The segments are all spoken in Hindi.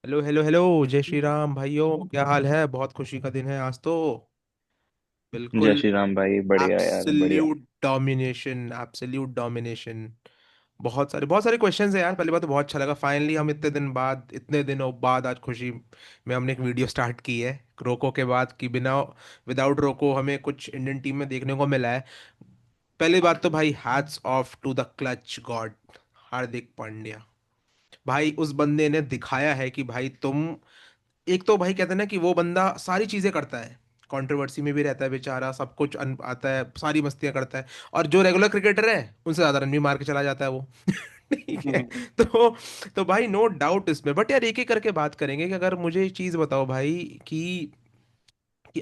Hello hello hello. जय श्री राम भाइयों, क्या हाल है? बहुत खुशी का दिन है आज तो। जय बिल्कुल। श्री राम भाई, बढ़िया यार, बढ़िया। Absolute domination, absolute domination. बहुत सारे क्वेश्चंस है यार। पहली बात तो बहुत अच्छा लगा, फाइनली हम इतने दिनों बाद आज खुशी में हमने एक वीडियो स्टार्ट की है रोको के बाद, कि बिना विदाउट रोको हमें कुछ इंडियन टीम में देखने को मिला है। पहली बात तो भाई, hats off to the clutch god, Hardik Pandya. भाई उस बंदे ने दिखाया है कि भाई तुम, एक तो भाई कहते हैं ना कि वो बंदा सारी चीजें करता है, कंट्रोवर्सी में भी रहता है बेचारा, सब कुछ आता है, सारी मस्तियां करता है। और जो रेगुलर क्रिकेटर है उनसे ज्यादा रन भी मार के चला जाता है वो। ठीक है। हम्म। तो भाई नो डाउट इसमें, बट यार एक एक करके बात करेंगे कि अगर मुझे एक चीज बताओ भाई, कि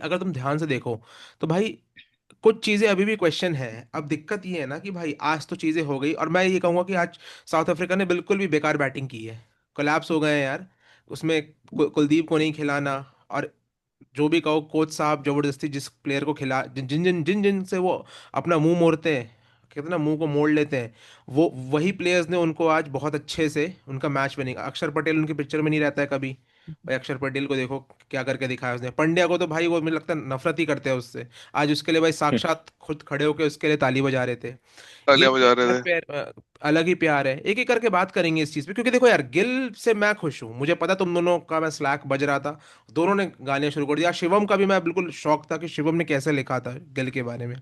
अगर तुम ध्यान से देखो तो भाई कुछ चीजें अभी भी क्वेश्चन है। अब दिक्कत ये है ना कि भाई आज तो चीजें हो गई, और मैं ये कहूंगा कि आज साउथ अफ्रीका ने बिल्कुल भी बेकार बैटिंग की है। कोलैप्स हो गए हैं यार। उसमें कुलदीप को नहीं खिलाना, और जो भी कहो कोच साहब जबरदस्ती जिस प्लेयर को खिला, जिन जिन जिन जिन जिन से वो अपना मुंह मोड़ते हैं, कहते हैं ना मुंह को मोड़ लेते हैं, वो वही प्लेयर्स ने उनको आज बहुत अच्छे से उनका मैच बनेगा। अक्षर पटेल उनकी पिक्चर में नहीं रहता है कभी। भाई अक्षर पटेल को देखो क्या करके दिखाया उसने। पंड्या को तो भाई वो मुझे लगता है नफरत ही करते हैं उससे। आज उसके लिए भाई साक्षात खुद खड़े होकर उसके लिए ताली बजा रहे थे। तालियां गिल बजा का रहे थे। प्यार, अलग ही प्यार है। एक एक करके बात करेंगे इस चीज पे, क्योंकि देखो यार गिल से मैं खुश हूँ, मुझे पता तुम दोनों का मैं स्लैक बज रहा था, दोनों ने गालियां शुरू कर दिया। शिवम का भी मैं बिल्कुल शौक था कि शिवम ने कैसे लिखा था गिल के बारे में।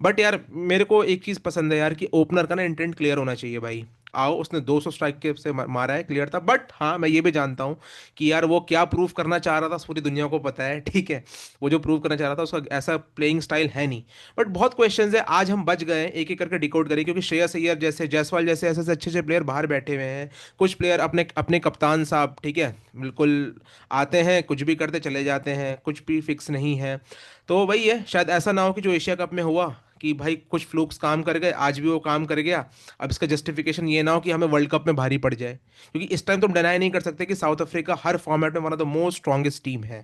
बट यार मेरे को एक चीज पसंद है यार, कि ओपनर का ना इंटेंट क्लियर होना चाहिए भाई। आओ, उसने 200 स्ट्राइक के से मारा है, क्लियर था। बट हाँ मैं ये भी जानता हूँ कि यार वो क्या प्रूव करना चाह रहा था पूरी दुनिया को पता है, ठीक है। वो जो प्रूव करना चाह रहा था उसका ऐसा प्लेइंग स्टाइल है नहीं। बट बहुत क्वेश्चंस है, आज हम बच गए हैं, एक एक करके डिकोड करें, क्योंकि श्रेयस अय्यर जैसे, जायसवाल जैसे ऐसे ऐसे अच्छे अच्छे प्लेयर बाहर बैठे हुए हैं। कुछ प्लेयर अपने अपने कप्तान साहब, ठीक है, बिल्कुल आते हैं कुछ भी करते चले जाते हैं, कुछ भी फिक्स नहीं है। तो वही है, शायद ऐसा ना हो कि जो एशिया कप में हुआ, कि भाई कुछ फ्लूक्स काम कर गए, आज भी वो काम कर गया। अब इसका जस्टिफिकेशन ये ना हो कि हमें वर्ल्ड कप में भारी पड़ जाए, क्योंकि इस टाइम तुम डिनाई नहीं कर सकते कि साउथ अफ्रीका हर फॉर्मेट में one of the most strongest team है।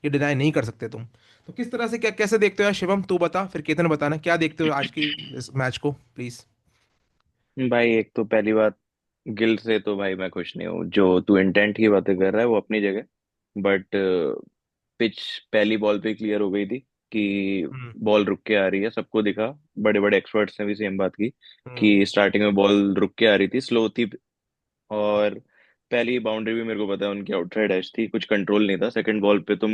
ये डिनाई नहीं कर सकते तुम। तो किस तरह से क्या कैसे देखते हो यार? शिवम तू बता, फिर केतन बताना क्या देखते हो आज की इस मैच को प्लीज। भाई एक तो पहली बात, गिल से तो भाई मैं खुश नहीं हूँ। जो तू इंटेंट की बातें कर रहा है वो अपनी जगह, बट पिच पहली बॉल पे क्लियर हो गई थी कि हम्म। बॉल रुक के आ रही है। सबको दिखा, बड़े बड़े एक्सपर्ट्स ने भी सेम बात की हम्म। कि स्टार्टिंग में बॉल रुक के आ रही थी, स्लो थी। और पहली बाउंड्री भी मेरे को पता है उनकी आउटसाइड एज थी, कुछ कंट्रोल नहीं था। सेकंड बॉल पे तुम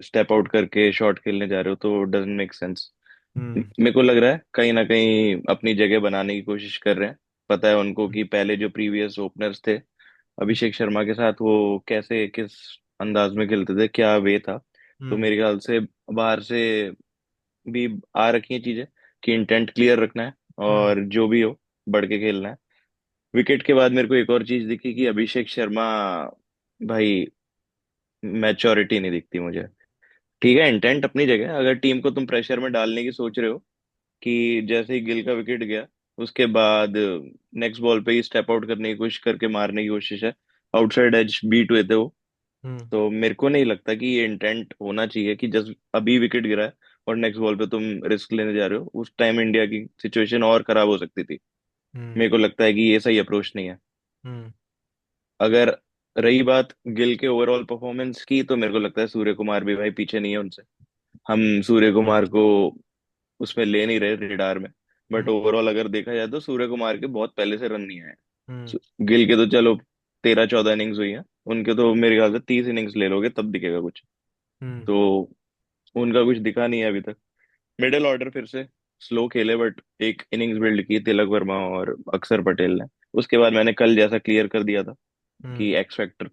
स्टेप आउट करके शॉट खेलने जा रहे हो तो डजंट मेक सेंस। हम्म। मेरे को लग रहा है कहीं ना कहीं अपनी जगह बनाने की कोशिश कर रहे हैं। पता है उनको कि पहले जो प्रीवियस ओपनर्स थे अभिषेक शर्मा के साथ, वो कैसे किस अंदाज में खेलते थे, क्या वे था। तो हम्म। मेरे ख्याल से बाहर से भी आ रखी है चीजें कि इंटेंट क्लियर रखना है हम्म। और जो भी हो बढ़ के खेलना है। विकेट के बाद मेरे को एक और चीज दिखी कि अभिषेक शर्मा, भाई मैच्योरिटी नहीं दिखती मुझे। ठीक है, इंटेंट अपनी जगह है। अगर टीम को तुम प्रेशर में डालने की सोच रहे हो कि जैसे ही गिल का विकेट गया उसके बाद नेक्स्ट बॉल पे ही स्टेप आउट करने की कोशिश करके मारने की कोशिश है, आउटसाइड एज बीट हुए थे वो। हम्म। तो मेरे को नहीं लगता कि ये इंटेंट होना चाहिए कि जस्ट अभी विकेट गिरा है और नेक्स्ट बॉल पे तुम रिस्क लेने जा रहे हो। उस टाइम इंडिया की सिचुएशन और खराब हो सकती थी। हम्म। मेरे को लगता है कि ये सही अप्रोच नहीं है। हम्म। अगर रही बात गिल के ओवरऑल परफॉर्मेंस की, तो मेरे को लगता है सूर्य कुमार भी भाई पीछे नहीं है उनसे। हम सूर्य कुमार को उसमें ले नहीं रहे रिडार में, बट हम्म। ओवरऑल अगर देखा जाए तो सूर्य कुमार के बहुत पहले से रन नहीं आए। हम्म। गिल के तो चलो 13-14 इनिंग्स हुई है, उनके तो मेरे ख्याल से 30 इनिंग्स ले लोगे तब दिखेगा कुछ। हम्म। तो उनका कुछ दिखा नहीं है अभी तक। मिडिल ऑर्डर फिर से स्लो खेले, बट एक इनिंग्स बिल्ड की तिलक वर्मा और अक्षर पटेल ने। उसके बाद मैंने कल जैसा क्लियर कर दिया था हम्म। कि एक्स फैक्टर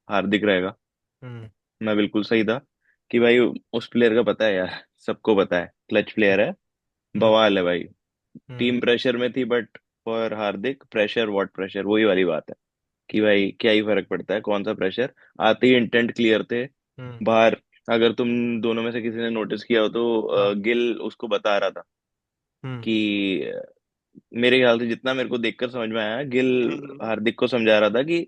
हार्दिक रहेगा। हम्म। मैं बिल्कुल सही था कि भाई उस प्लेयर का पता है यार, सबको पता है क्लच प्लेयर है, हम्म। बवाल है भाई। हम्म। टीम प्रेशर में थी, but for Hardik pressure what pressure, वही वाली बात है कि भाई क्या ही फर्क पड़ता है कौन सा प्रेशर। आते ही इंटेंट क्लियर थे हम्म। बाहर। अगर तुम दोनों में से किसी ने नोटिस किया हो तो हाँ। गिल उसको बता रहा था हम्म। कि मेरे ख्याल से जितना मेरे को देखकर समझ में आया, गिल हम्म। हार्दिक को समझा रहा था कि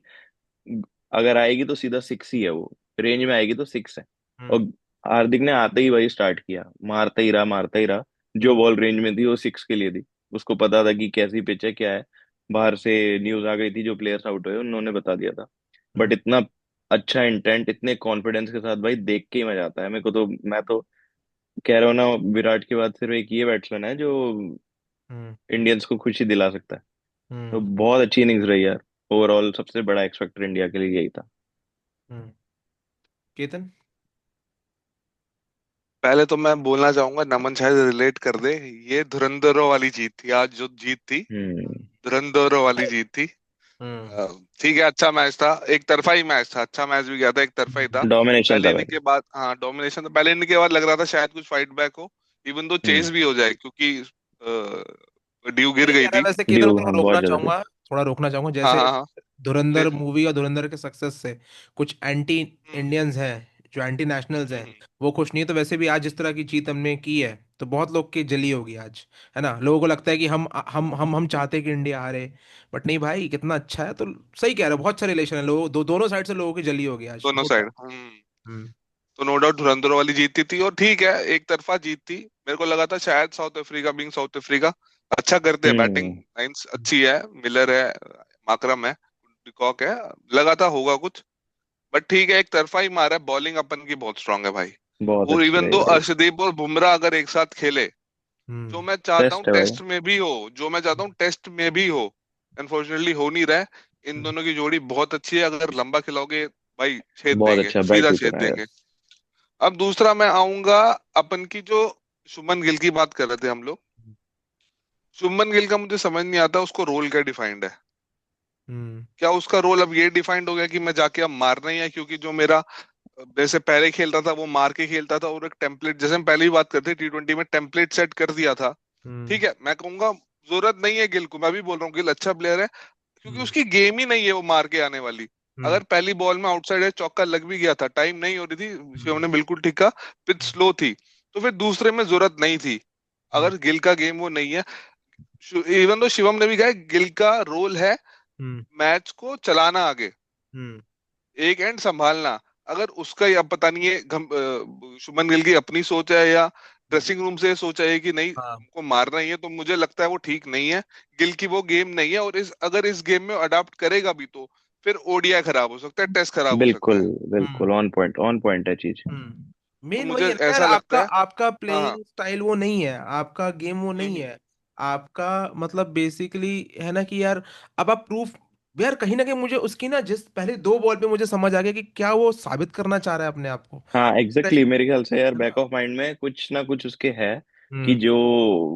अगर आएगी तो सीधा सिक्स ही है, वो रेंज में आएगी तो सिक्स है। और हम्म। हार्दिक ने आते ही वही स्टार्ट किया, मारता ही रहा मारता ही रहा। जो हम्म। बॉल रेंज में थी वो सिक्स के लिए थी। उसको पता था कि कैसी पिच है क्या है। बाहर से न्यूज आ गई थी, जो प्लेयर्स आउट हुए उन्होंने बता दिया था। बट हम्म। इतना अच्छा इंटेंट इतने कॉन्फिडेंस के साथ भाई देख के ही मजा आता है मेरे को। तो मैं तो कह रहा हूँ ना, विराट के बाद सिर्फ एक ये बैट्समैन है जो हम्म। इंडियंस को खुशी दिला सकता है। तो हम्म। बहुत अच्छी इनिंग्स रही यार। ओवरऑल सबसे बड़ा एक्स फैक्टर इंडिया के लिए यही था। हम्म। केतन। पहले तो मैं बोलना चाहूंगा, नमन शायद रिलेट कर दे, ये धुरंधरों वाली जीत थी आज, जो जीत थी हम्म। धुरंधरों वाली जीत थी। हम्म। अ, ठीक है, अच्छा मैच था, एक तरफा ही मैच था, अच्छा मैच भी गया था, एक तरफा ही था। डोमिनेशन पहले था इनिंग भाई। के बाद, हाँ डोमिनेशन था, पहले इनिंग के बाद लग रहा था शायद कुछ फाइट बैक हो, इवन दो हम्म। चेस भी हो जाए, क्योंकि ड्यू गिर नहीं गई यार, थी। वैसे केतन ड्यू, को थोड़ा हाँ बहुत रोकना ज्यादा ड्यू। चाहूंगा, थोड़ा रोकना चाहूंगा। हाँ जैसे हाँ हाँ। धुरंधर फिर मूवी या धुरंधर के सक्सेस से कुछ एंटी हम्म इंडियंस हैं, जो एंटी नेशनल्स हैं, हम्म, वो खुश नहीं है। तो वैसे भी आज जिस तरह की जीत हमने की है, तो बहुत लोग की जली होगी आज, है ना। लोगों को लगता है कि हम चाहते हैं कि इंडिया हारे, बट नहीं भाई, कितना अच्छा है। तो सही कह रहे हो, बहुत अच्छा रिलेशन है, लोगों दोनों साइड से लोगों की जली होगी आज, दोनों नो साइड। डाउट। हम्म। तो नो डाउट धुरंधर वाली जीतती थी, और ठीक है, एक तरफा जीत थी। मेरे को लगा था शायद साउथ अफ्रीका, बिंग साउथ अफ्रीका अच्छा करते हैं, बैटिंग हम्म। लाइंस अच्छी है, मिलर है, माकरम है, डिकॉक है, लगा था होगा कुछ। बट ठीक है, एक तरफा ही मारा है, बॉलिंग अपन की बहुत स्ट्रांग है भाई। बहुत और अच्छी इवन रही दो भाई। अर्शदीप और बुमराह अगर एक साथ खेले, जो हम्म। मैं चाहता हूँ बेस्ट है भाई। टेस्ट में भी हो, जो मैं चाहता हूँ टेस्ट में भी हो, अनफॉर्चुनेटली हो नहीं रहा है। इन हम्म। दोनों की जोड़ी बहुत अच्छी है, अगर लंबा खिलाओगे भाई छेद बहुत देंगे, अच्छा, ब्राइट सीधा फ्यूचर छेद है देंगे। यस। अब दूसरा मैं आऊंगा, अपन की जो शुभमन गिल की बात कर रहे थे हम लोग। शुभमन गिल का मुझे समझ नहीं आता उसको रोल क्या डिफाइंड है। हम्म। क्या उसका रोल अब ये डिफाइंड हो गया कि मैं जाके अब मारना ही है, क्योंकि जो मेरा जैसे पहले खेलता था वो मार के खेलता था, और एक टेम्पलेट, जैसे हम पहले ही बात करते T20 में टेम्पलेट सेट कर दिया था। हम्म। ठीक है, मैं कहूंगा जरूरत नहीं है गिल को, मैं भी बोल रहा हूँ गिल अच्छा प्लेयर है, क्योंकि हम्म। उसकी गेम ही नहीं है वो मार के आने वाली। हम्म। अगर पहली बॉल में आउटसाइड है चौका लग भी गया था, टाइम नहीं हो रही थी, शिवम हम्म। ने बिल्कुल ठीक कहा, पिच स्लो थी, तो फिर दूसरे में जरूरत नहीं थी। हम्म। अगर गिल का गेम वो नहीं है, इवन तो शिवम ने भी कहा है, गिल का रोल है हम्म। मैच को चलाना आगे, हम्म। एक एंड संभालना। अगर उसका, या पता नहीं है शुभमन गिल की अपनी सोच है, या हम्म। ड्रेसिंग रूम से सोच है कि नहीं हाँ। हमको मारना ही है, तो मुझे लगता है वो ठीक नहीं है। गिल की वो गेम नहीं है, और अगर इस गेम में अडाप्ट करेगा भी, तो फिर ओडीआई खराब हो सकता है, टेस्ट खराब हो सकता बिल्कुल है। बिल्कुल, हम्म। ऑन पॉइंट है चीज। तो मेन वही मुझे है ना यार, ऐसा आपका लगता है। आपका हाँ हाँ। प्लेइंग स्टाइल वो नहीं है, आपका गेम वो नहीं हम्म है। आपका मतलब बेसिकली है ना कि यार, अब आप प्रूफ, यार कहीं ना कहीं मुझे उसकी ना, जिस पहले दो बॉल पे मुझे समझ आ गया कि क्या वो साबित करना चाह रहा है अपने आप को। हाँ एग्जैक्टली, प्रेशर, मेरे ख्याल से यार है बैक ना। ऑफ माइंड में कुछ ना कुछ उसके है कि हम्म। जो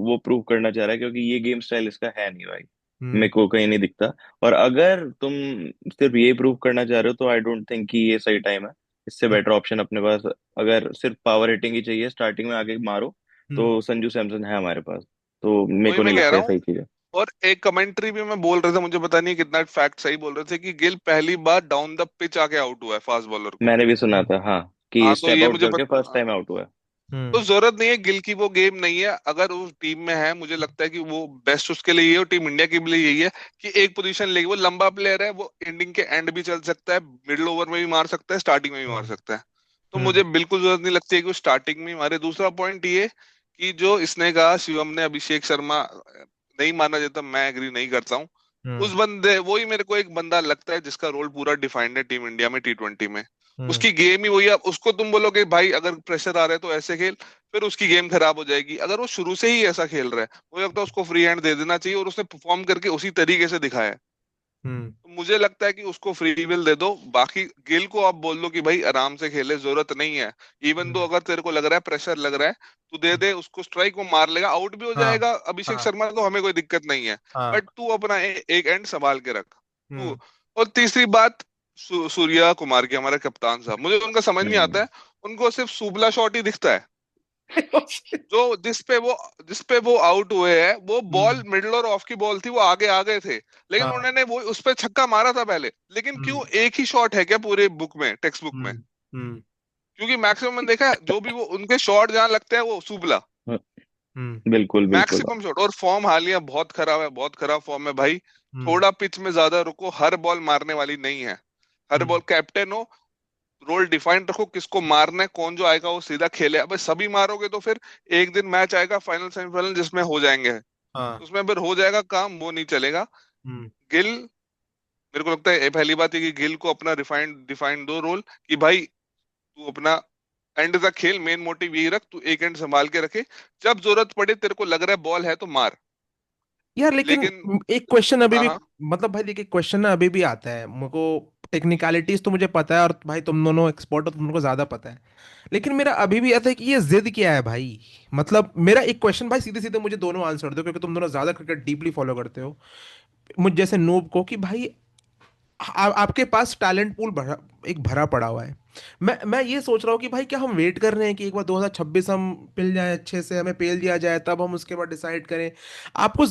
वो प्रूव करना चाह रहा है, क्योंकि ये गेम स्टाइल इसका है नहीं भाई। मेरे हम्म। को कहीं नहीं दिखता। और अगर तुम सिर्फ ये प्रूव करना चाह रहे हो तो आई डोंट थिंक कि ये सही टाइम है। इससे हम्म। बेटर ऑप्शन अपने पास, अगर सिर्फ पावर हिटिंग ही चाहिए स्टार्टिंग में आगे मारो, हम्म। तो संजू सैमसन है हमारे पास। तो मेरे वही को मैं नहीं कह लगता रहा ये हूँ। सही चीज है। और एक कमेंट्री भी मैं बोल रहे थे, मुझे पता नहीं कितना फैक्ट सही बोल रहे थे, कि गिल पहली बार डाउन द पिच आके आउट हुआ है फास्ट बॉलर को। मैंने भी सुना हम्म। था हाँ, कि हाँ तो स्टेप ये आउट मुझे करके फर्स्ट टाइम आउट हुआ है। तो हम्म। जरूरत नहीं है, गिल की वो गेम नहीं है, अगर उस टीम में है, मुझे लगता है कि वो बेस्ट उसके लिए ये, और टीम इंडिया के लिए यही है कि एक पोजीशन लेगी, वो लंबा प्लेयर है, वो एंडिंग के एंड भी चल सकता है, मिडिल ओवर में भी मार सकता है, स्टार्टिंग में भी मार हम्म। सकता है। तो मुझे हम्म। बिल्कुल जरूरत नहीं लगती है कि वो स्टार्टिंग में ही मारे। दूसरा पॉइंट ये कि जो इसने कहा शिवम ने, अभिषेक शर्मा नहीं माना जाता, मैं एग्री नहीं करता हूँ। उस हम्म। बंदे, वही मेरे को एक बंदा लगता है जिसका रोल पूरा डिफाइंड है टीम इंडिया में T20 में। हम्म। उसकी गेम ही वही है। अब उसको तुम बोलोगे भाई अगर प्रेशर आ रहा है तो ऐसे खेल, फिर उसकी गेम खराब हो जाएगी। अगर वो शुरू से ही ऐसा खेल रहा है, मुझे लगता है उसको फ्री हैंड दे देना चाहिए, और उसने परफॉर्म करके उसी तरीके से दिखाया है। हम्म। तो मुझे लगता है कि उसको फ्री विल दे दो। बाकी गिल को आप बोल दो कि भाई आराम से खेले, जरूरत नहीं है। इवन दो हम्म। अगर तेरे को लग रहा है प्रेशर लग रहा है, तू दे दे उसको स्ट्राइक, वो मार लेगा, आउट भी हो हाँ। जाएगा अभिषेक हाँ। शर्मा, तो हमें कोई दिक्कत नहीं है। हाँ। बट तू अपना एक एंड संभाल के रख तू। हम्म। और तीसरी बात, सूर्या कुमार की, हमारे कप्तान साहब, मुझे उनका समझ नहीं आता हम्म। है। उनको सिर्फ सुबला शॉट ही दिखता है, जो जिस पे वो आउट हुए हैं, वो बॉल हम्म। मिडल और ऑफ की बॉल थी, वो आगे आगे थे, लेकिन हाँ। उन्होंने वो उस पे छक्का मारा था पहले। लेकिन हम्म। क्यों, एक ही शॉट है क्या पूरे बुक में, टेक्स्ट बुक में? हम्म। हम्म। क्योंकि मैक्सिमम मैंने देखा है, जो भी वो उनके शॉट जहां लगते हैं वो सुबला, हम्म। बिल्कुल बिल्कुल। Maximum shot. और फॉर्म हालिया बहुत खराब है, बहुत खराब फॉर्म है भाई। हम्म। थोड़ा पिच में ज्यादा रुको, हर बॉल मारने वाली नहीं है। हर हम्म। बॉल कैप्टन हो, रोल डिफाइंड रखो, किसको मारना है, कौन जो आएगा वो सीधा खेले। अब सभी मारोगे तो फिर एक दिन मैच आएगा फाइनल सेमीफाइनल जिसमें हो जाएंगे, हाँ। उसमें फिर हो जाएगा काम, वो नहीं चलेगा। हम्म। गिल मेरे को लगता है पहली बात है कि गिल को अपना रिफाइंड डिफाइंड दो रोल, कि भाई तू अपना एंड तक खेल, मेन मोटिव यही रख, तू एक एंड संभाल के रखे, जब जरूरत पड़े तेरे को लग रहा है बॉल है तो मार। यार लेकिन लेकिन एक क्वेश्चन अभी हाँ भी, हाँ। मतलब भाई देखिए क्वेश्चन ना अभी भी आता है मुझको। टेक्निकलिटीज तो मुझे पता है, और भाई तुम दोनों एक्सपर्ट हो, तुमको ज्यादा पता है। लेकिन मेरा अभी भी आता है कि ये जिद क्या है भाई। मतलब मेरा एक क्वेश्चन भाई, सीधे सीधे मुझे दोनों आंसर दो, क्योंकि तुम दोनों ज्यादा क्रिकेट डीपली फॉलो करते हो मुझ जैसे नूब को, कि भाई आपके पास टैलेंट पूल भरा, एक भरा पड़ा हुआ है। मैं ये सोच रहा हूँ कि भाई क्या हम वेट कर रहे हैं कि एक बार 2026 हम पिल जाए, अच्छे से हमें पेल दिया जाए, तब हम उसके बाद डिसाइड करें। आपको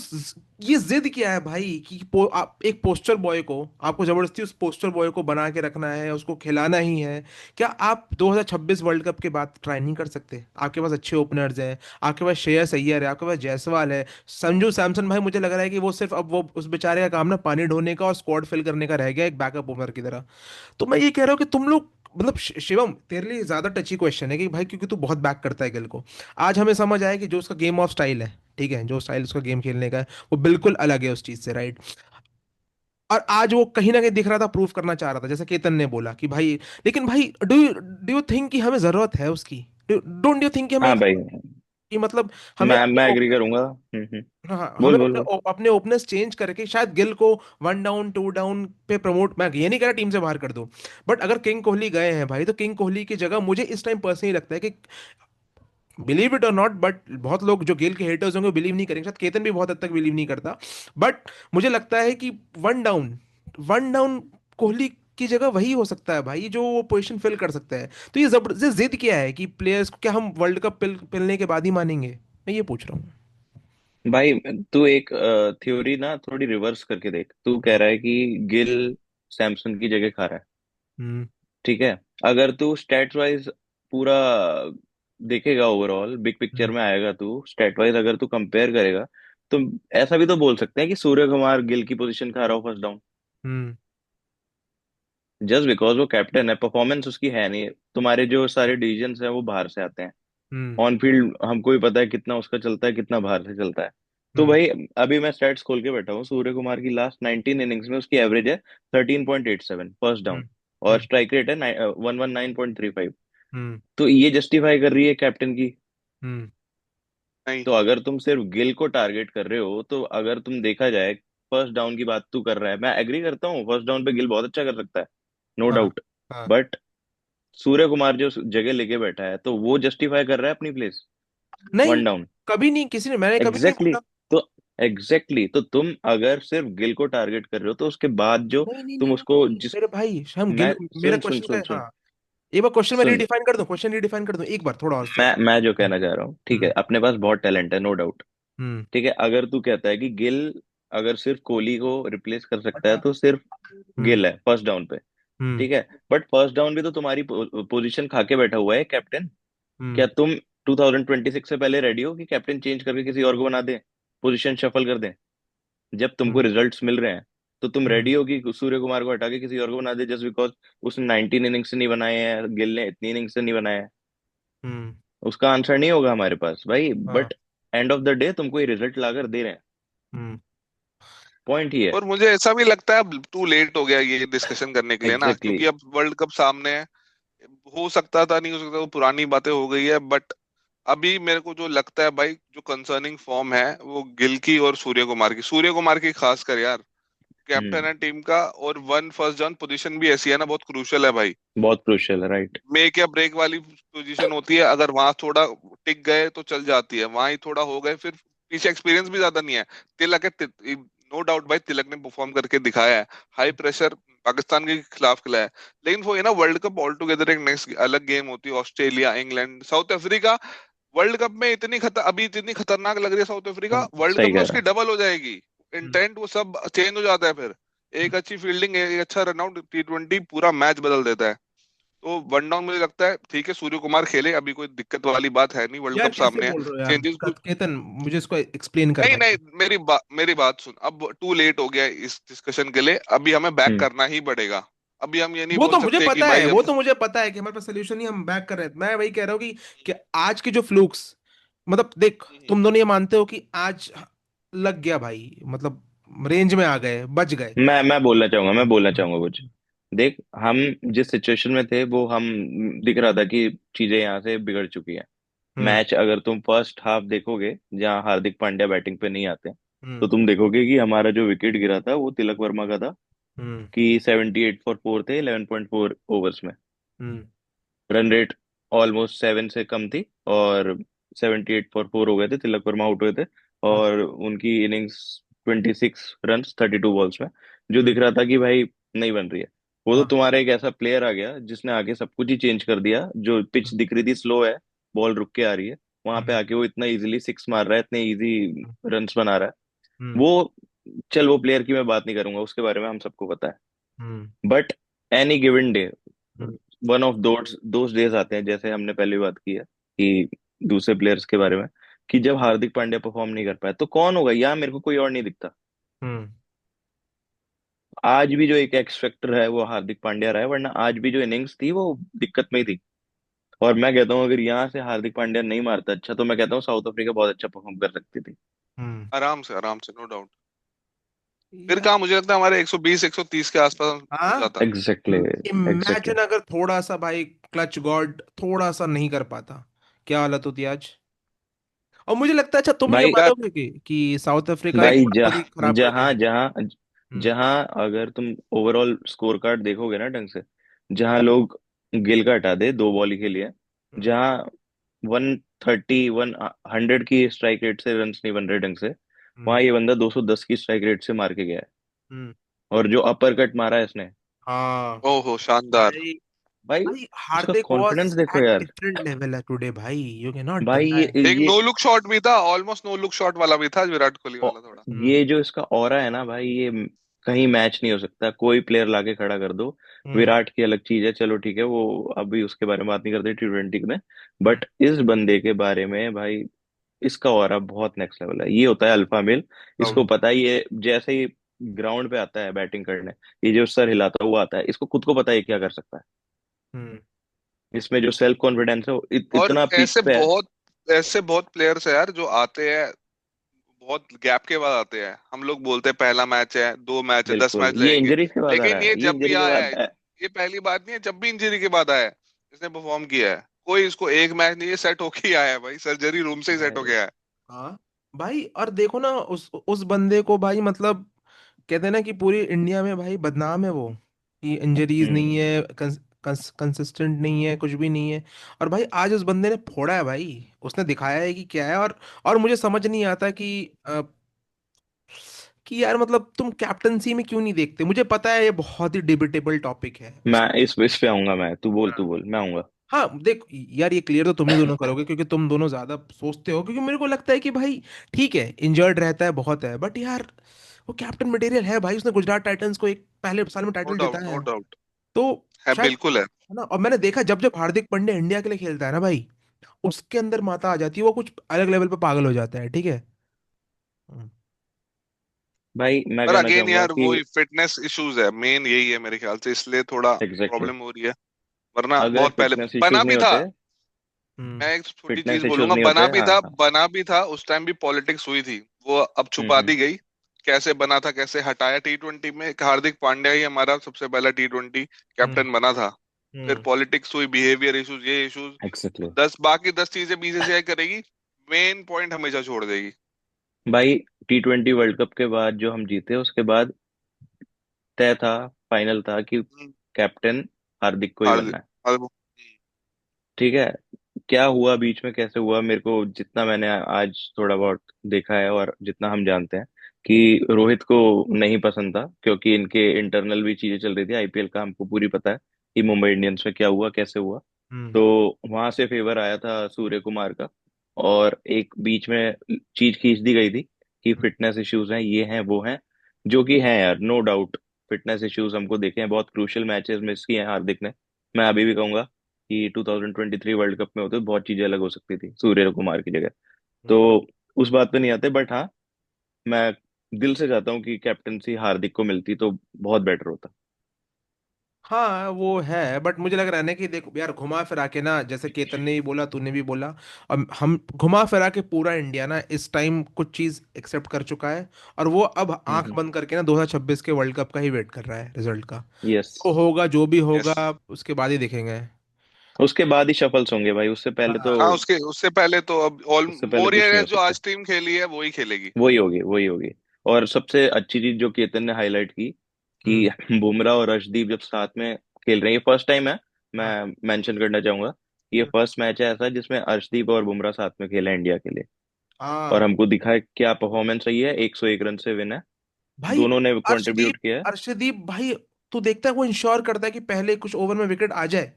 ये जिद क्या है भाई कि आप एक पोस्टर बॉय को, आपको जबरदस्ती उस पोस्टर बॉय को बना के रखना है, उसको खिलाना ही है? क्या आप 2026 वर्ल्ड कप के बाद ट्राई नहीं कर सकते? आपके पास अच्छे ओपनर्स हैं, आपके पास श्रेयस अय्यर है, आपके पास जायसवाल है, संजू सैमसन। भाई मुझे लग रहा है कि वो सिर्फ अब वो उस बेचारे का काम ना पानी ढोने का और स्क्वाड फिल करने का रह गया, एक बैकअप ओपनर की तरह। तो मैं ये कह रहा हूँ कि तुम लोग, मतलब शिवम तेरे लिए ज्यादा टची क्वेश्चन है कि भाई, क्योंकि तू बहुत बैक करता है गिल को। आज हमें समझ आया कि जो उसका गेम ऑफ स्टाइल है, ठीक है, जो स्टाइल उसका गेम खेलने का है, वो बिल्कुल अलग है उस चीज से, राइट? और आज वो कहीं ना कहीं दिख रहा था, प्रूफ करना चाह रहा था, जैसे केतन ने बोला कि भाई, लेकिन भाई डू यू थिंक कि हमें जरूरत है उसकी? डोंट यू थिंक कि हमें, हाँ भाई, कि मतलब हमें मैं अपने, एग्री करूंगा। हाँ हमें बोल बोल अपने बोल। अपने ओपनर्स चेंज करके शायद गिल को 1 डाउन 2 डाउन पे प्रमोट, मैं ये नहीं कह रहा टीम से बाहर कर दो, बट अगर किंग कोहली गए हैं भाई, तो किंग कोहली की जगह मुझे इस टाइम पर्सनली लगता है कि, बिलीव इट और नॉट, बट बहुत लोग जो गेल के हेटर्स होंगे बिलीव नहीं करेंगे, शायद केतन भी बहुत हद तक बिलीव नहीं करता, बट मुझे लगता है कि 1 डाउन कोहली की जगह वही हो सकता है भाई, जो वो पोजीशन फिल कर सकता है। तो ये जबरदस्त जिद क्या है कि प्लेयर्स को क्या हम वर्ल्ड कप पिलने के बाद ही मानेंगे? मैं ये पूछ रहा हूँ। भाई तू एक थ्योरी ना थोड़ी रिवर्स करके देख। तू कह रहा है कि गिल सैमसन की जगह खा रहा है, हम्म। ठीक है। अगर तू स्टैट वाइज पूरा देखेगा, ओवरऑल बिग पिक्चर हम्म। में आएगा, तू स्टैट वाइज अगर तू कंपेयर करेगा, तो ऐसा भी तो बोल सकते हैं कि सूर्य कुमार गिल की पोजीशन खा रहा हो first down, hmm. Just because वो कैप्टन है। परफॉर्मेंस उसकी है नहीं। तुम्हारे जो सारे डिसीजंस हैं वो बाहर से आते हैं। हम्म। ऑन फील्ड हमको भी पता है कितना उसका चलता है, कितना बाहर से चलता है। तो हम्म। भाई अभी मैं स्टैट्स खोल के बैठा हूँ, सूर्य कुमार की लास्ट 19 इनिंग्स में उसकी एवरेज है 13.87 फर्स्ट डाउन, हम्म। और हम्म। स्ट्राइक रेट है 119.35। हम्म। तो ये जस्टिफाई कर रही है कैप्टन की। हम्म। तो अगर तुम सिर्फ गिल को टारगेट कर रहे हो, तो अगर तुम देखा जाए, फर्स्ट डाउन की बात तू कर रहा है, मैं एग्री करता हूँ, फर्स्ट डाउन पे गिल बहुत अच्छा कर सकता है, नो हाँ। डाउट। हाँ। बट सूर्य कुमार जो जगह लेके बैठा है, तो वो जस्टिफाई कर रहा है अपनी प्लेस नहीं, वन डाउन। कभी नहीं, किसी ने, मैंने कभी नहीं एग्जैक्टली बोला। तो तो तुम अगर सिर्फ गिल को टारगेट कर रहे हो, तो उसके बाद जो नहीं नहीं तुम नहीं उसको नहीं, जिस मेरे भाई हम गिल, मैं मेरा सुन सुन क्वेश्चन का, सुन सुन हाँ, एक बार क्वेश्चन मैं सुन रीडिफाइन कर दूं, क्वेश्चन रीडिफाइन कर दूं एक बार, थोड़ा और से। मैं जो कहना चाह रहा हूँ, ठीक है, हम्म। अपने पास बहुत टैलेंट है, नो डाउट। हम्म। ठीक है, अगर तू कहता है कि गिल अगर सिर्फ कोहली को रिप्लेस कर सकता है, अच्छा। तो सिर्फ हम्म। गिल है फर्स्ट डाउन पे। हम्म। ठीक है, बट फर्स्ट डाउन भी तो तुम्हारी पोजीशन खा के बैठा हुआ है कैप्टन। हम्म। क्या तुम 2026 से पहले रेडी हो कि कैप्टन चेंज करके किसी और को बना दे, पोजीशन शफल कर दे? जब तुमको हम्म। रिजल्ट्स मिल रहे हैं, तो तुम हम्म। रेडी हो कि सूर्य कुमार को हटा के किसी और को बना दे, जस्ट बिकॉज उसने 19 इनिंग्स से नहीं बनाए हैं, गिल ने इतनी इनिंग्स से नहीं बनाए हैं? हम्म। उसका आंसर नहीं होगा हमारे पास भाई। हाँ। But end of the day तुमको ये रिजल्ट लाकर दे रहे हैं, हम्म। पॉइंट ही है। और मुझे ऐसा भी लगता है अब टू लेट हो गया ये डिस्कशन करने के लिए ना, एग्जैक्टली क्योंकि अब वर्ल्ड कप सामने है। हो सकता था, नहीं हो सकता, वो पुरानी बातें हो गई है, बट अभी मेरे को जो लगता है भाई, जो कंसर्निंग फॉर्म है वो गिल की और सूर्य कुमार की खास कर यार, कैप्टन हम्म, है टीम का, और वन फर्स्ट डाउन पोजीशन भी ऐसी है ना, बहुत क्रूशियल है भाई। बहुत क्रूशियल है, राइट। मेक या ब्रेक वाली पोजीशन होती है, अगर वहां थोड़ा टिक गए तो चल जाती है, वहां ही थोड़ा हो गए फिर पीछे एक्सपीरियंस भी ज्यादा नहीं है। तिलक है, नो डाउट भाई, तिलक ने परफॉर्म करके दिखाया है, हाई प्रेशर पाकिस्तान के खिलाफ खेला है। लेकिन वो है ना, वर्ल्ड कप ऑल टुगेदर एक नेक्स्ट अलग गेम होती है। Australia, England, south Africa, world cup में अभी इतनी खतरनाक लग रही है साउथ अफ्रीका, वर्ल्ड कप सही में कह रहा उसकी है। डबल हो जाएगी। हम्म। इंटेंट वो सब चेंज हो जाता है फिर। एक अच्छी फील्डिंग, एक अच्छा रनआउट, T20 पूरा मैच बदल देता है। तो वन डाउन मुझे लगता है ठीक है, सूर्य कुमार खेले, अभी कोई दिक्कत वाली बात है नहीं, वर्ल्ड यार कप कैसे सामने है। बोल रहे हो यार, चेंजेस कुछ केतन, मुझे इसको एक्सप्लेन कर नहीं, भाई। नहीं, मेरी बात सुन, अब टू लेट हो गया इस डिस्कशन के लिए, अभी हमें बैक हम्म करना ही पड़ेगा। अभी हम ये नहीं वो बोल तो मुझे सकते कि पता है, भाई वो अब। तो मुझे पता है कि हमारे पास सोल्यूशन ही, हम बैक कर रहे हैं। मैं वही कह रहा हूँ कि आज की जो फ्लूक्स, मतलब देख, तुम दोनों ये मानते हो कि आज लग गया भाई, मतलब रेंज में आ गए, बच गए। मैं बोलना चाहूंगा कुछ। देख, हम जिस सिचुएशन में थे वो हम दिख रहा था कि चीजें यहाँ से बिगड़ चुकी हैं। हम्म। मैच अगर तुम फर्स्ट हाफ देखोगे, जहाँ हार्दिक पांड्या बैटिंग पे नहीं आते, तो हम्म। तुम देखोगे कि हमारा जो विकेट गिरा था वो तिलक वर्मा का था, हम्म। कि 78 फॉर 4 थे 11.4 ओवर्स में। हम्म। रन रेट ऑलमोस्ट 7 से कम थी, और 78 फॉर 4 हो गए थे, तिलक वर्मा आउट हुए थे। हम्म। और उनकी इनिंग्स 26 रन 32 बॉल्स में, जो हम्म। दिख रहा था कि भाई नहीं बन रही है। वो तो हाँ। तुम्हारा एक ऐसा प्लेयर आ गया जिसने आके सब कुछ ही चेंज कर दिया। जो पिच दिख रही थी स्लो है, बॉल रुक के आ रही है, वहां पे हम्म। आके वो इतना इजीली सिक्स मार रहा है, इतने इजी रन्स बना रहा है। हम्म। वो, चल वो प्लेयर की मैं बात नहीं करूंगा, उसके बारे में हम सबको पता है। Hmm. But any given day, hmm. One of those days आते हैं, जैसे हमने पहले बात की है कि दूसरे प्लेयर्स के बारे में, कि जब हार्दिक पांड्या परफॉर्म नहीं कर पाया तो कौन होगा, या मेरे को कोई और नहीं दिखता। हम्म। आज भी जो एक एक्स फैक्टर है वो हार्दिक पांड्या रहा है, वरना आज भी जो इनिंग्स थी वो दिक्कत में ही थी। और मैं कहता हूँ अगर यहाँ से हार्दिक पांड्या नहीं मारता अच्छा, तो मैं कहता हूँ साउथ अफ्रीका बहुत अच्छा परफॉर्म कर सकती थी। हम्म। आराम से नो डाउट। फिर यार। कहाँ, मुझे लगता है हमारे 120 130 के आसपास हो हाँ। जाता। एग्जैक्टली। Imagine exactly. अगर थोड़ा सा भाई क्लच गॉड थोड़ा सा नहीं कर पाता, क्या हालत होती आज। और मुझे लगता है, अच्छा तुम ये भाई यार, मानोगे कि साउथ अफ्रीका एक भाई बहुत ही जहाँ खराब टीम जहाँ है। जहाँ हम्म। जहाँ अगर तुम ओवरऑल स्कोर कार्ड देखोगे ना ढंग से, जहाँ लोग गिल का हटा दे, 2 बॉल ही खेली है, हम्म। जहाँ 130 100 की स्ट्राइक रेट से रन नहीं बन रहे ढंग से, हम्म। वहां ये बंदा 210 की स्ट्राइक रेट से मार के गया है। हम्म। और जो अपर कट मारा है इसने, हाँ ओहो शानदार। भाई। भाई भाई उसका हार्दिक वाज कॉन्फिडेंस देखो एट यार। डिफरेंट लेवल है टुडे भाई, यू कैन नॉट भाई डिनाई। एक ये नो लुक शॉट भी था, ऑलमोस्ट नो लुक शॉट वाला भी था विराट कोहली औ- वाला थोड़ा। हम्म। ये जो इसका ऑरा है ना भाई, ये कहीं मैच नहीं हो सकता, कोई प्लेयर लाके खड़ा कर दो। हम्म। विराट की अलग चीज है, चलो ठीक है, वो अभी उसके बारे में बात नहीं करते T20 में। हम्म। बट इस बंदे के बारे में भाई, इसका ऑरा बहुत नेक्स्ट लेवल है। ये होता है अल्फा मेल। आउट। इसको पता है, ये जैसे ही ग्राउंड पे आता है बैटिंग करने, ये जो सर हिलाता हुआ आता है, इसको खुद को पता है ये क्या कर सकता है। हम्म। इसमें जो सेल्फ कॉन्फिडेंस है वो और इतना पीक पे है। ऐसे बहुत प्लेयर्स है यार जो आते हैं बहुत गैप के बाद आते हैं। हम लोग बोलते हैं पहला मैच है, 2 मैच है, 10 मैच बिल्कुल, ये लगेंगे। इंजरी के बाद आ रहा लेकिन ये है, ये जब भी इंजरी के आया बाद है, है। ये पहली बात नहीं है, जब भी इंजरी के बाद आया है इसने परफॉर्म किया है। कोई इसको एक मैच नहीं, ये सेट होके ही आया है भाई, सर्जरी रूम से ही सेट हो भाई गया है। हाँ भाई, और देखो ना उस बंदे को भाई, मतलब कहते हैं ना कि पूरी इंडिया में भाई बदनाम है वो, कि इंजरीज हम्म। नहीं है, कंसिस्टेंट नहीं है, कुछ भी नहीं है। और भाई आज उस बंदे ने फोड़ा है भाई, उसने दिखाया है कि क्या है। और मुझे समझ नहीं आता कि यार मतलब तुम कैप्टनसी में क्यों नहीं देखते। मुझे पता है ये बहुत ही डिबेटेबल टॉपिक है मैं इस पे आऊंगा, मैं हाँ। तू बोल, मैं आऊंगा। हाँ देख यार, ये क्लियर तो तुम ही दोनों करोगे क्योंकि तुम दोनों ज्यादा सोचते हो। क्योंकि मेरे को लगता है कि भाई ठीक है, इंजर्ड रहता है बहुत है, बट यार वो कैप्टन मटेरियल है भाई। उसने गुजरात टाइटंस को एक पहले साल में नो टाइटल डाउट जीता नो है। डाउट। तो है, शायद, बिल्कुल है। है ना। और मैंने देखा जब जब हार्दिक पांड्या इंडिया के लिए खेलता है ना भाई, उसके अंदर माता आ जाती है, वो कुछ अलग लेवल पे पागल हो जाता है, ठीक है। हम्म। भाई मैं पर कहना अगेन चाहूंगा यार कि वो फिटनेस इश्यूज है, मेन यही है मेरे ख्याल से, इसलिए थोड़ा एग्जैक्टली, प्रॉब्लम हो रही है। वरना अगर बहुत पहले फिटनेस बना इश्यूज नहीं भी था। होते, हम्म। मैं एक छोटी चीज फिटनेस इश्यूज बोलूंगा, नहीं होते, हाँ हाँ। बना भी था उस टाइम भी पॉलिटिक्स हुई थी। वो अब छुपा हम्म। दी गई। कैसे बना था, कैसे हटाया, T20 में हार्दिक पांड्या ही हमारा सबसे पहला T20 हम्म। कैप्टन बना था। फिर हम्म। पॉलिटिक्स हुई, बिहेवियर इश्यूज, ये इश्यूज, एग्जैक्टली। दस बाकी 10 चीजें BCCI करेगी, मेन पॉइंट हमेशा छोड़ देगी। भाई T20 वर्ल्ड कप के बाद जो हम जीते, उसके बाद तय था, फाइनल था कि हम्म, कैप्टन हार्दिक को ही हार्दिक बनना है। हार्दिक- ठीक है, क्या हुआ बीच में, कैसे हुआ, मेरे को जितना मैंने आज थोड़ा बहुत देखा है और जितना हम जानते हैं, कि रोहित को नहीं पसंद था, क्योंकि इनके इंटरनल भी चीजें चल रही थी आईपीएल का, हमको पूरी पता है कि मुंबई इंडियंस में क्या हुआ, कैसे हुआ। हम्म। तो वहां से फेवर आया था सूर्य कुमार का, और एक बीच में चीज खींच दी गई थी कि हम्म। फिटनेस इश्यूज हैं, ये हैं वो हैं, जो कि हैं यार, नो डाउट। फिटनेस इश्यूज हमको देखे हैं, बहुत क्रूशियल मैचेस मिस किए हैं हार्दिक ने। मैं अभी भी कहूंगा कि 2023 वर्ल्ड कप में होते तो बहुत चीजें अलग हो सकती थी सूर्य कुमार की जगह। तो हम्म। उस बात पे नहीं आते, बट हाँ, मैं दिल से चाहता हूँ कि कैप्टनसी हार्दिक को मिलती तो बहुत बेटर होता। हाँ वो है, बट मुझे लग रहा है ना कि देखो यार, घुमा फिरा के ना, जैसे केतन ने भी बोला, तूने भी बोला, अब हम घुमा फिरा के पूरा इंडिया ना इस टाइम कुछ चीज एक्सेप्ट कर चुका है, और वो अब आंख हम्म। बंद करके ना 2026 के वर्ल्ड कप का ही वेट कर रहा है, रिजल्ट का। यस। तो होगा जो भी यस। होगा, उसके बाद ही देखेंगे। उसके बाद ही शफल्स होंगे भाई, उससे पहले तो, हाँ। हाँ, उसके उससे पहले तो अब ऑल उससे पहले वो कुछ ये नहीं हो जो सकता। आज टीम खेली है वो ही खेलेगी। वही होगी, वही होगी। और सबसे अच्छी चीज जो केतन ने हाईलाइट की हम्म। कि बुमराह और अर्शदीप जब साथ में खेल रहे हैं, ये फर्स्ट टाइम है। हाँ। मैं मेंशन करना चाहूंगा कि ये फर्स्ट मैच है ऐसा जिसमें अर्शदीप और बुमराह साथ में खेले हैं इंडिया के लिए। और हाँ हमको दिखा है क्या परफॉर्मेंस रही है, 101 रन से विन है। भाई, दोनों ने अर्शदीप कंट्रीब्यूट किया है। अर्शदीप भाई, तू देखता है वो इंश्योर करता है कि पहले कुछ ओवर में विकेट आ जाए,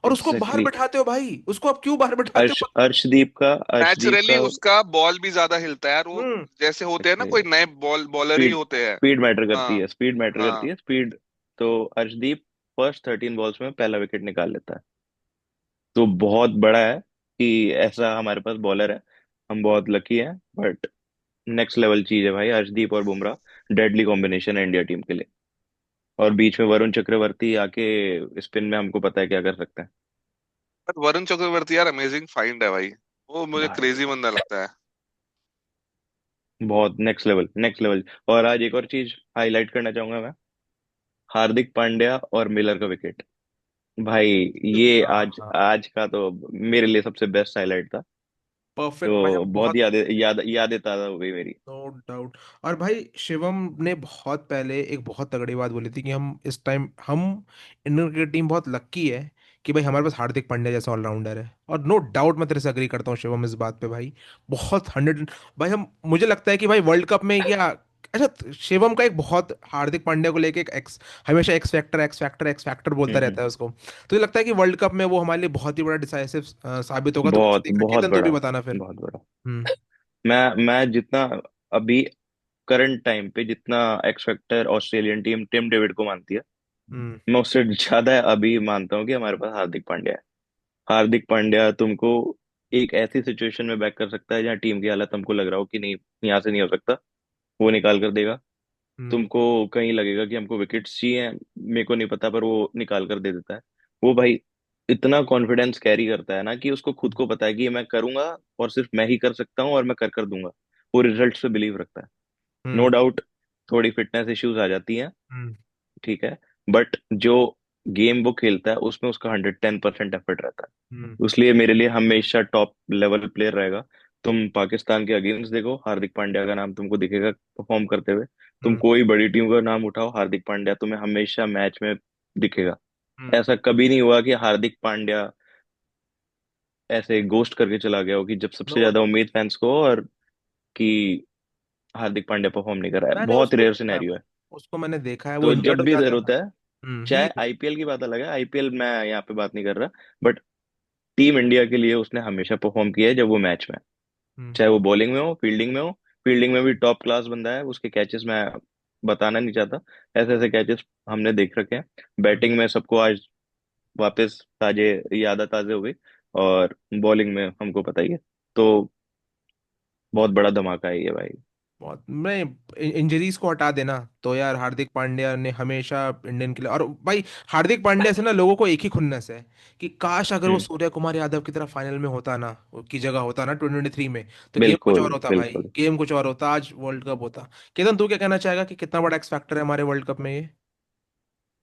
और उसको बाहर एग्जैक्टली। बैठाते हो भाई, उसको अब क्यों बाहर बैठाते हो? अर्शदीप। नेचुरली उसका बॉल भी ज्यादा हिलता है यार वो, हम्म। जैसे होते हैं ना कोई नए बॉलर ही स्पीड होते हैं। स्पीड मैटर करती हाँ। है, स्पीड मैटर करती हाँ। है, स्पीड। तो अर्शदीप फर्स्ट 13 बॉल्स में पहला विकेट निकाल लेता है। तो बहुत बड़ा है कि ऐसा हमारे पास बॉलर है। हम बहुत लकी हैं। बट नेक्स्ट लेवल चीज है भाई, अर्शदीप और बुमराह डेडली कॉम्बिनेशन है इंडिया टीम के लिए। और बीच में वरुण चक्रवर्ती आके स्पिन में हमको पता है क्या कर सकता है। बट वरुण चक्रवर्ती यार अमेजिंग फाइंड है भाई, वो मुझे भाई क्रेजी बंदा लगता है। बहुत नेक्स्ट लेवल, नेक्स्ट लेवल। और आज एक और चीज हाईलाइट करना चाहूंगा मैं, हार्दिक पांड्या और मिलर का विकेट। भाई ये हाँ आज हाँ, आज का तो मेरे लिए सबसे बेस्ट हाईलाइट था। परफेक्ट भाई, तो बहुत बहुत। यादें ताजा हो गई मेरी। No doubt. और भाई शिवम ने बहुत पहले एक बहुत तगड़ी बात बोली थी कि हम इस टाइम, हम इंडियन क्रिकेट टीम बहुत लक्की है कि भाई हमारे पास हार्दिक पांड्या जैसा ऑलराउंडर है। और नो डाउट मैं तेरे से अग्री करता हूँ शिवम इस बात पे भाई, बहुत 100। भाई हम, मुझे लगता है कि भाई वर्ल्ड कप में या, अच्छा, शिवम का एक बहुत हार्दिक पांड्या को लेके एक एक्स, हमेशा x factor x factor x factor बोलता हम्म। रहता है उसको। तो ये लगता है कि वर्ल्ड कप में वो हमारे लिए बहुत ही बड़ा डिसाइसिव साबित होगा। तो कैसे बहुत देख रहा है? बहुत केतन तू भी बड़ा, बताना फिर। बहुत बड़ा। हम्म। मैं जितना अभी करंट टाइम पे जितना X factor Australian team Tim David को मानती है, हम्म। मैं उससे ज्यादा अभी मानता हूँ कि हमारे पास हार्दिक पांड्या है। हार्दिक पांड्या तुमको एक ऐसी सिचुएशन में बैक कर सकता है जहाँ टीम की हालत हमको लग रहा हो कि नहीं, यहाँ से नहीं हो सकता, वो निकाल कर देगा। हम्म। तुमको कहीं लगेगा कि हमको विकेट्स चाहिए, मेरे को नहीं पता, पर वो निकाल कर दे देता है। वो भाई इतना कॉन्फिडेंस कैरी करता है ना कि उसको खुद को पता है कि ये मैं करूंगा और सिर्फ मैं ही कर सकता हूँ और मैं कर कर दूंगा। वो रिजल्ट पे बिलीव रखता है। नो हम्म। डाउट थोड़ी फिटनेस इश्यूज आ जाती हैं, हम्म। ठीक है। बट जो गेम वो खेलता है उसमें उसका 110% एफर्ट रहता हम्म। है। इसलिए मेरे लिए हमेशा टॉप लेवल प्लेयर रहेगा। तुम पाकिस्तान के अगेंस्ट देखो, हार्दिक पांड्या का नाम तुमको दिखेगा परफॉर्म करते हुए। तुम हम्म। कोई बड़ी टीम का नाम उठाओ, हार्दिक पांड्या तुम्हें हमेशा मैच में दिखेगा। हम्म। ऐसा कभी नहीं हुआ कि हार्दिक पांड्या ऐसे गोस्ट करके चला गया हो कि जब सबसे नो ज्यादा डाउट। उम्मीद फैंस को हो, और कि हार्दिक पांड्या परफॉर्म नहीं कर रहा है। मैंने बहुत उसको रेयर देखा है सिनेरियो भाई, है। उसको मैंने देखा है, वो तो इंजर्ड जब हो भी जाता इधर है ना। होता है, ही। चाहे आईपीएल की बात अलग है, आईपीएल मैं यहाँ पे बात नहीं कर रहा, बट टीम इंडिया के लिए उसने हमेशा परफॉर्म किया है जब वो मैच में, हम्म। चाहे वो बॉलिंग में हो, फील्डिंग में हो। फील्डिंग में भी टॉप क्लास बंदा है, उसके कैचेस मैं बताना नहीं चाहता, ऐसे ऐसे कैचेस हमने देख रखे हैं। हम्म। बैटिंग में सबको आज वापस ताजे यादें ताजे हो गई, और बॉलिंग में हमको पता ही है। तो बहुत बड़ा धमाका है ये भाई। बहुत, मैं, इंजरीज को हटा देना तो यार हार्दिक पांड्या ने हमेशा इंडियन के लिए, और भाई हार्दिक पांड्या से ना लोगों को एक ही खुन्नस है कि काश अगर वो हम्म। सूर्य कुमार यादव की तरह फाइनल में होता ना, की जगह होता ना 2023 में, तो गेम कुछ बिल्कुल और होता भाई, बिल्कुल। गेम कुछ और होता, आज वर्ल्ड कप होता। केतन तू क्या कहना चाहेगा कि कितना बड़ा एक्स फैक्टर है हमारे वर्ल्ड कप में ये?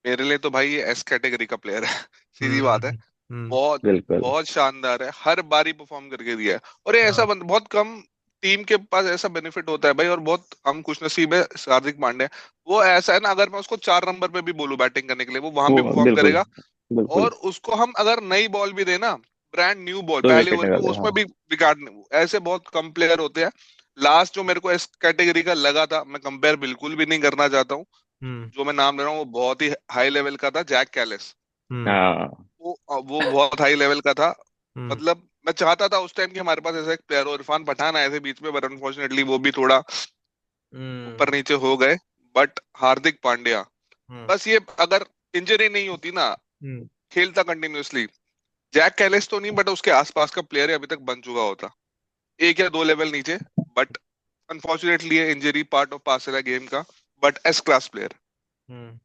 मेरे लिए तो भाई ये एस कैटेगरी का प्लेयर है सीधी बात है। हम्म। हम्म। बहुत बिल्कुल। बहुत शानदार है, हर बारी परफॉर्म करके दिया है। और ये ऐसा हाँ। बहुत कम टीम के पास ऐसा बेनिफिट होता है भाई, और बहुत हम खुशनसीब है हार्दिक पांड्या। वो ऐसा है ना, अगर मैं उसको 4 नंबर पे भी बोलूं बैटिंग करने के लिए, वो वहां वो भी परफॉर्म बिल्कुल करेगा। बिल्कुल। और उसको हम अगर नई बॉल भी देना, ब्रांड न्यू बॉल तो पहले विकेट ओवर की, निकाले, हाँ। उसमें भी बिगाड़, ऐसे बहुत कम प्लेयर होते हैं। लास्ट जो मेरे को इस कैटेगरी का लगा था, मैं कंपेयर बिल्कुल भी नहीं करना चाहता हूँ, हम्म। जो मैं नाम ले रहा हूँ वो बहुत ही हाई लेवल का था, जैक कैलिस। हम्म। हाँ। वो बहुत हाई लेवल का था। हम्म। मतलब मैं चाहता था उस टाइम कि हमारे पास ऐसा एक प्लेयर हो। इरफान पठान आए थे बीच में, बट अनफॉर्चुनेटली वो भी थोड़ा ऊपर हम्म। नीचे हो गए। बट हार्दिक पांड्या, हम्म। बस ये अगर इंजरी नहीं होती ना, हम्म। खेलता कंटिन्यूअसली, जैक कैलिस तो नहीं बट उसके आसपास का प्लेयर अभी तक बन चुका होता, एक या दो लेवल नीचे। बट अनफॉर्चुनेटली ये इंजरी पार्ट ऑफ पार्सल है गेम का, बट एस क्लास प्लेयर। हम्म।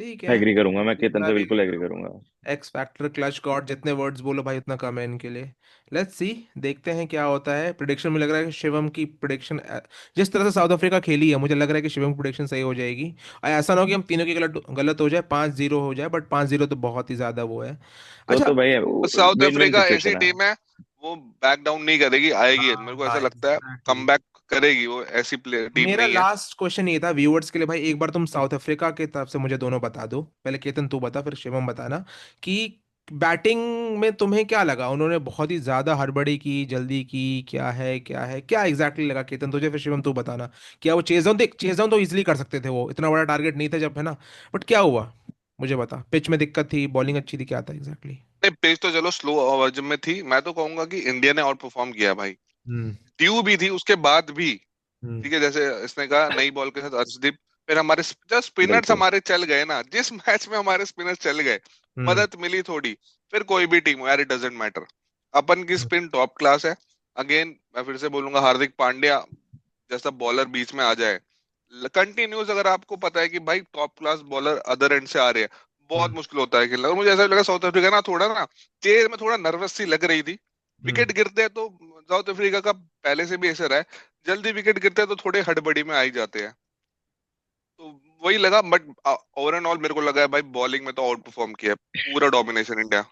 ठीक है। एग्री करूंगा, मैं केतन मैं से भी बिल्कुल एग्री एग्री करूंगा। करूंगा। एक्स फैक्टर, क्लच गॉड, जितने वर्ड्स बोलो भाई उतना कम है इनके लिए। लेट्स सी, देखते हैं क्या होता है। प्रिडिक्शन में लग रहा है कि शिवम की प्रिडिक्शन, जिस तरह से साउथ अफ्रीका खेली है, मुझे लग रहा है कि शिवम की प्रिडिक्शन सही हो जाएगी। और ऐसा ना हो कि हम तीनों की गलत गलत हो जाए, 5-0 हो जाए, बट 5-0 तो बहुत ही ज्यादा वो है। अच्छा। तो भाई साउथ विन विन अफ्रीका ऐसी सिचुएशन है। टीम है, वो बैक डाउन नहीं करेगी, आएगी, मेरे हाँ को ऐसा हाँ, लगता है एग्जैक्टली। कमबैक करेगी वो, ऐसी प्लेयर टीम मेरा नहीं है। लास्ट क्वेश्चन ये था व्यूअर्स के लिए भाई, एक बार तुम साउथ अफ्रीका के तरफ से मुझे दोनों बता दो। पहले केतन तू बता, फिर शिवम बताना कि बैटिंग में तुम्हें क्या लगा। उन्होंने बहुत ही ज्यादा हड़बड़ी की, जल्दी की, क्या है क्या एग्जैक्टली लगा केतन तुझे, फिर शिवम तू बताना। क्या वो चेज डाउन, देख चेज डाउन तो इजीली कर सकते थे, वो इतना बड़ा टारगेट नहीं था जब, है ना। बट क्या हुआ, मुझे बता। पिच में दिक्कत थी, बॉलिंग अच्छी थी, क्या था एग्जैक्टली? नहीं, पेस तो चलो स्लो आवाज में थी, मैं तो कहूंगा कि इंडिया ने आउट परफॉर्म किया भाई। हम्म। ड्यू भी थी उसके बाद भी। हम्म। ठीक है, जैसे इसने कहा नई बॉल के साथ अर्शदीप, फिर हमारे जब स्पिनर्स बिल्कुल। हमारे चल गए ना, जिस मैच में हमारे स्पिनर्स चल गए, हम्म। मदद मिली थोड़ी। फिर कोई भी टीम हो यार, इट डजेंट मैटर, अपन की हम्म। स्पिन टॉप क्लास है। अगेन मैं फिर से बोलूंगा, हार्दिक पांड्या जैसा बॉलर बीच में आ जाए कंटिन्यूस, अगर आपको पता है कि भाई top class bowler other and से आ रहे हैं, बहुत हम्म। मुश्किल होता है खेलना। और मुझे ऐसा लगा साउथ अफ्रीका ना थोड़ा ना चेज में थोड़ा नर्वस सी लग रही थी। हम्म। विकेट गिरते हैं तो साउथ अफ्रीका का पहले से भी ऐसा रहा है, जल्दी विकेट गिरते हैं तो थोड़े हड़बड़ी में आ ही जाते हैं। तो वही लगा, बट ओवर एंड ऑल मेरे को लगा है भाई बॉलिंग में तो आउट परफॉर्म किया है, पूरा डोमिनेशन इंडिया।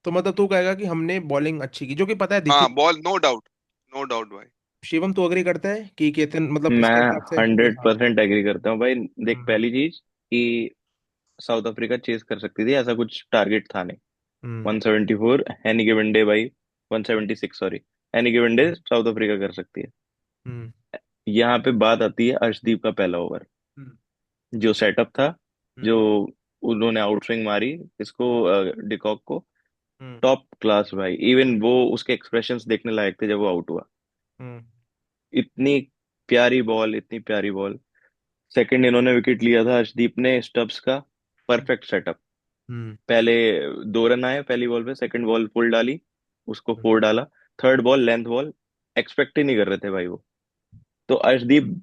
तो मतलब तू कहेगा कि हमने बॉलिंग अच्छी की, जो कि पता है हाँ, देखी। Ball no doubt, no doubt भाई। शिवम तो अग्री करता है कि केतन मतलब मैं इसके हिसाब से हंड्रेड हाँ। परसेंट एग्री करता हूँ भाई। देख, हम्म। पहली चीज कि साउथ अफ्रीका चेस कर सकती थी, ऐसा कुछ टारगेट था नहीं। हम्म। 174 एनी गिवन डे भाई, 176 sorry, any given day south Africa कर सकती है। हम्म। यहाँ पे बात आती है अर्शदीप का पहला ओवर, हम्म। जो सेटअप था, जो हम्म। उन्होंने आउटस्विंग मारी इसको, डिकॉक को। हम्म। टॉप क्लास भाई, इवन वो उसके एक्सप्रेशंस देखने लायक थे जब वो आउट हुआ। हम्म। इतनी प्यारी बॉल, इतनी प्यारी बॉल। सेकंड इन्होंने विकेट लिया था अर्शदीप ने स्टब्स का, परफेक्ट सेटअप। हम्म। पहले 2 रन आए पहली बॉल पे, सेकंड बॉल फुल डाली, उसको हम्म। 4 डाला। Third ball length ball, expect ही नहीं कर रहे थे भाई वो। तो अर्शदीप,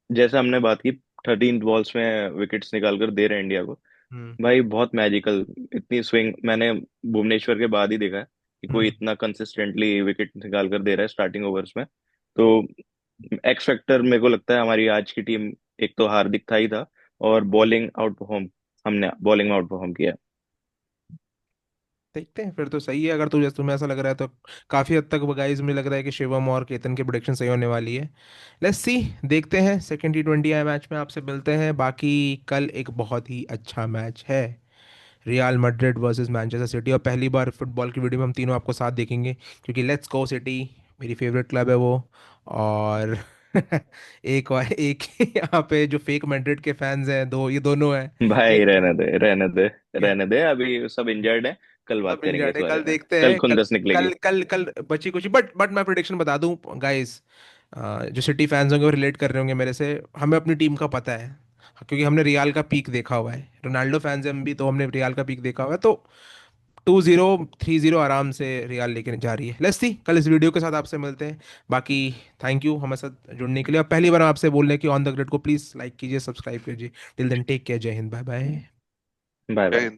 जैसे हमने बात की, 13 बॉल्स में विकेट्स निकाल कर दे रहे हैं इंडिया को, हम्म। भाई बहुत मैजिकल। इतनी स्विंग मैंने भुवनेश्वर के बाद ही देखा है कि कोई हम्म। इतना कंसिस्टेंटली विकेट निकाल कर दे रहा है स्टार्टिंग ओवर्स में। तो एक्स फैक्टर मेरे को लगता है हमारी आज की टीम, एक तो हार्दिक था ही था, और बॉलिंग आउट परफॉर्म, हमने बॉलिंग में आउट परफॉर्म किया। देखते हैं फिर तो सही है, अगर तुझे तुम्हें ऐसा लग रहा है तो। काफी हद तक गाइस मुझे लग रहा है कि शिवम और केतन की प्रेडिक्शन सही होने वाली है। लेट्स सी, देखते हैं सेकंड T20 आई मैच में आपसे मिलते हैं। बाकी कल एक बहुत ही अच्छा मैच है, real Madrid versus Manchester city, और पहली बार फुटबॉल की वीडियो में हम तीनों आपको साथ देखेंगे, क्योंकि लेट्स गो सिटी मेरी फेवरेट क्लब है वो। और एक और एक यहाँ पे जो फेक मैड्रिड के फैंस हैं, दो, ये दोनों हैं। भाई एक रहने दे, रहने दे, रहने दे, अभी सब इंजर्ड है। कल सब बात करेंगे इंजर्ड इस है, बारे कल में। देखते कल हैं। कल खुंदस निकलेगी। कल कल कल बची कुछ, बट मैं प्रिडिक्शन बता दूं गाइस, जो सिटी फैंस होंगे वो रिलेट कर रहे होंगे मेरे से। हमें अपनी टीम का पता है, क्योंकि हमने रियाल का पीक देखा हुआ है। रोनाल्डो फैंस हैं हम भी, तो हमने रियाल का पीक देखा हुआ है। तो 2-0 3-0 आराम से रियाल लेके जा रही है। लेट्स सी, कल इस वीडियो के साथ आपसे मिलते हैं। बाकी थैंक यू हमारे साथ जुड़ने के लिए। अब पहली बार हम आपसे बोल रहे हैं कि ऑन द ग्रिड को प्लीज़ लाइक कीजिए, सब्सक्राइब कीजिए। टिल देन टेक केयर, जय हिंद, बाय बाय। बाय जय बाय। हिंद।